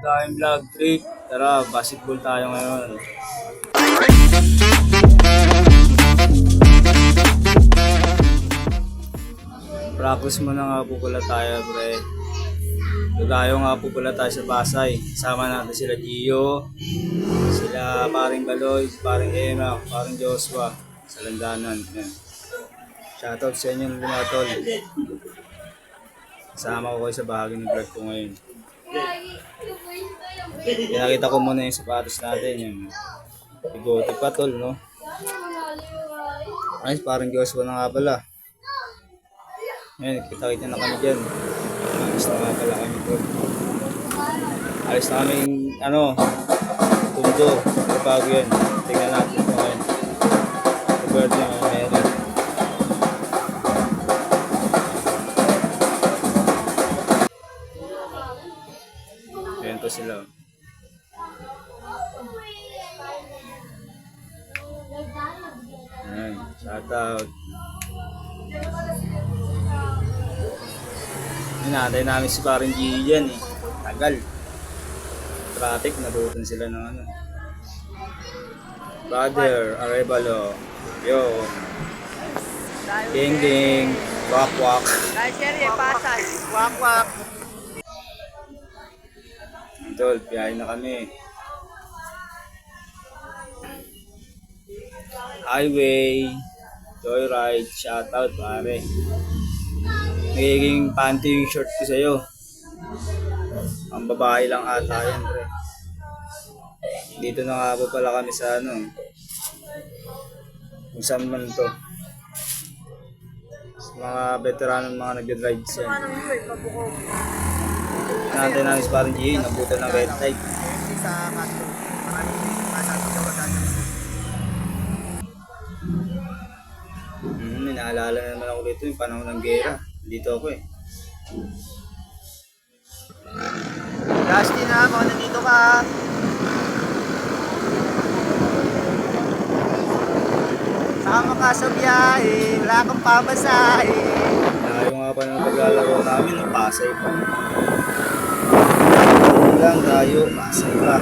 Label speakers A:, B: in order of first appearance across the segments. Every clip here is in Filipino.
A: Tayong vlog trip. Tara, basketball tayo ngayon. Practice muna nga po pala tayo, pre. Tayo nga po pala tayo sa Pasay. Sama natin sila Gio, sila paring Baloy, paring Emma, paring Joshua sa Landanan. Yan. Shoutout sa inyo mga tol. Kasama ko kayo sa bahagi ng vlog ko ngayon. Pinakita ko muna yung sapatos natin. Yung bigote pa tol, no? Ay, parang Joshua na nga pala. Ngayon, kita-kita na kami dyan. Alis na nga pala kami tol. Alis na kami tundo. Bago yan. Tingnan natin ito ngayon. Bird na mga meron. Ayan to sila. Ayan, shout out. Hinatay namin si parang G dyan eh. Tagal. Traffic, nadutan sila ng ano. Brother, Arevalo. Yo. Ding ding. Wak wak.
B: Dahil serye, Pasay.
A: Wak wak. Tol, biyahe na kami. Highway. Joyride. Shoutout pare. Nagiging panty yung short ko sa'yo. Ang babae lang ata yan, pre. Dito na nga po pala kami sa kung saan man to. Sa mga veteranong mga nag-drive yan. Natin namin sa parang G, nabutan ng red light. Naalala na naman ako dito yung panahon ng gera. Dito ako eh.
B: Dusty na, mga nandito ka. Sama ka sa biyahe, wala kang pabasahe.
A: Tayo nga pa ng paglalaro namin, ng Pasay pa. Lang tayo, Pasay pa.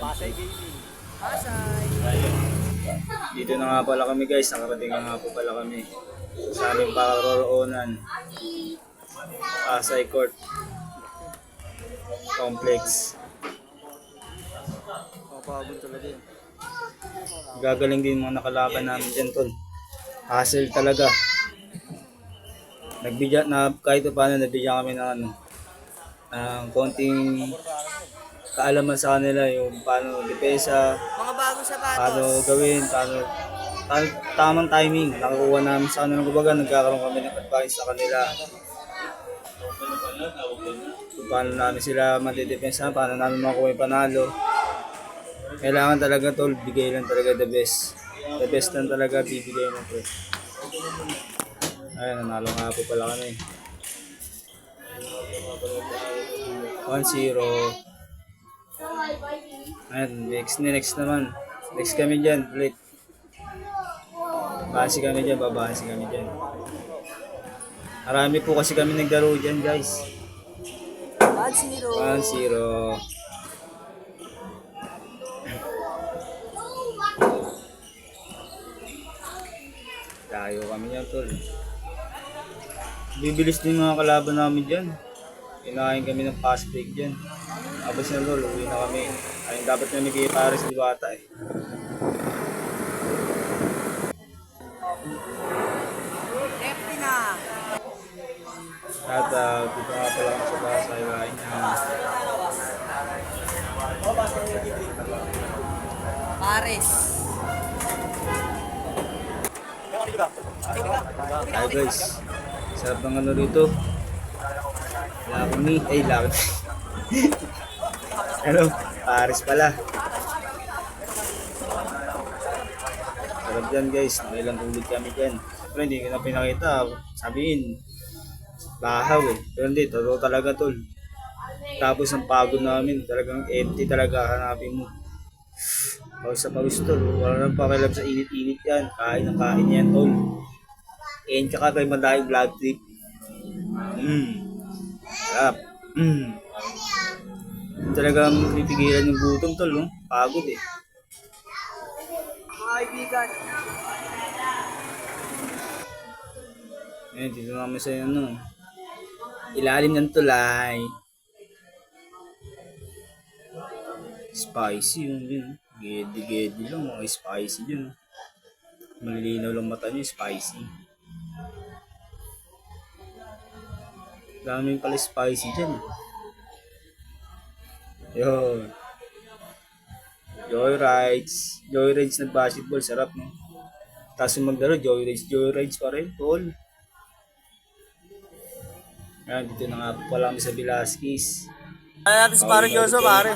B: Pasay gaming. Pasay.
A: Dito na nga pala kami guys, nakarating na nga po pala kami sa aming paroroonan. Pasay Court Complex.
B: Mapagod talaga yun.
A: Gagaling din mga nakalaban namin dyan tol. Hassle talaga. Nagbigyan na kahit paano nabigyan kami ng ng konting kaalaman sa kanila yung paano depesa,
B: Mga bagong sapatos.
A: paano gawin, paano tamang timing. Nakakuha namin sa kanila, kumbaga nagkakaroon kami ng advice sa kanila. Kung paano namin sila matidepensa, paano namin makuha yung panalo. Kailangan talaga tol, bigay lang talaga the best. The best lang talaga bibigay mo tol. Ayun, nanalo nga po pala kami. 1-0. Ayun, next naman. Next kami dyan, ulit. Babasi kami dyan. Marami po kasi kami naglaro dyan guys.
B: 1-0.
A: 1-0. Tayo kami yan tol. Bibilis din mga kalaban namin dyan. Kinain kami ng fast break dyan. Tapos na tol, uwi na kami. Ayun dapat na kay Paris Diwata eh.
B: Lefty na.
A: At dito nga pala kami sa Pasay. Kain na.
B: Pares.
A: Hi guys. Sarap ng ano rito. Lakmi. Ay, lakmi. Paris pala. Sarap dyan guys. Nakailang ulit kami dyan. Pero hindi ko na pinakita. Sabihin, bahaw eh. Pero hindi, totoo talaga tol. Tapos ang pagod namin, talagang empty talaga hanapin mo. Pawis sa pawis tol. Wala nang pakialam sa init-init yan. Kain ng kain yan tol. And tsaka kay Mandaing Vlog Trip. Sarap. Talagang pipigilan yung gutom tol, no? Pagod eh.
B: Mga kaibigan.
A: Ngayon, dito naman sa ano, ilalim ng tulay. Spicy yun. Gedi-gedi lang, mga spicy yun. Malilinaw lang mata niyo, spicy. Daming pala spicy dyan. Yun. Joyrides na basketball, sarap no. Tapos yung maglaro, Joyrides pa rin, tol. Yan, dito na nga po pala kami sa Velasquez.
B: Ano natin si Pare Joso, pare?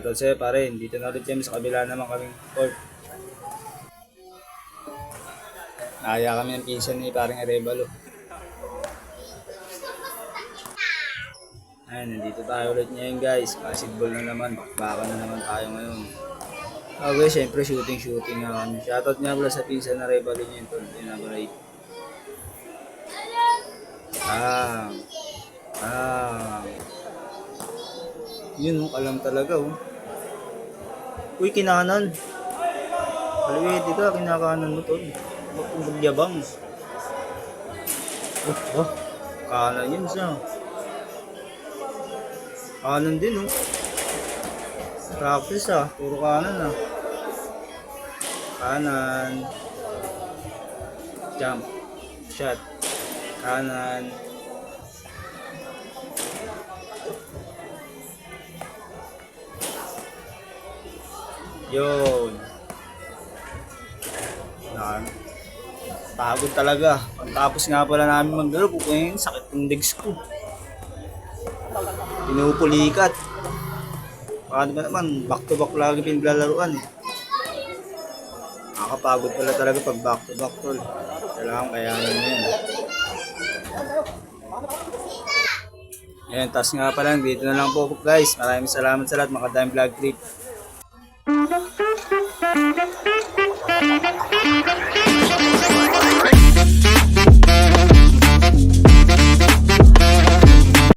A: Tol sa'yo pa rin, dito na ulit kami sa kabila naman kaming court. Naya kami ng pinsan ni parang Arevalo. Ayun, nandito tayo ulit ngayon guys. Basketball na naman, bakbakan na naman tayo ngayon. Okay, syempre shooting nga kami. Shoutout nga pala sa pinsan na Arevalo niya yung tol, inabarate. Yun, alam talaga oh. Uy, kinanan. Halawin, ka, kinakanan mo tol. Huwag kong magyabang. Kanan yun siya. Kanan din oh. Practice ah, puro kanan ah. Kanan. Jump. Shot. Kanan. Yun. Pagod talaga. Pagtapos nga pala namin maglaro, pupunin sakit ng legs ko. Pinupulikat. Paano ba naman, back to back lagi pinaglalaruan eh. Nakakapagod pala talaga pag back to back tol. Kailangan kayanin mo yan. Ayan, tas nga pala, dito na lang po guys. Maraming salamat sa lahat, Makadime Vlog Trip.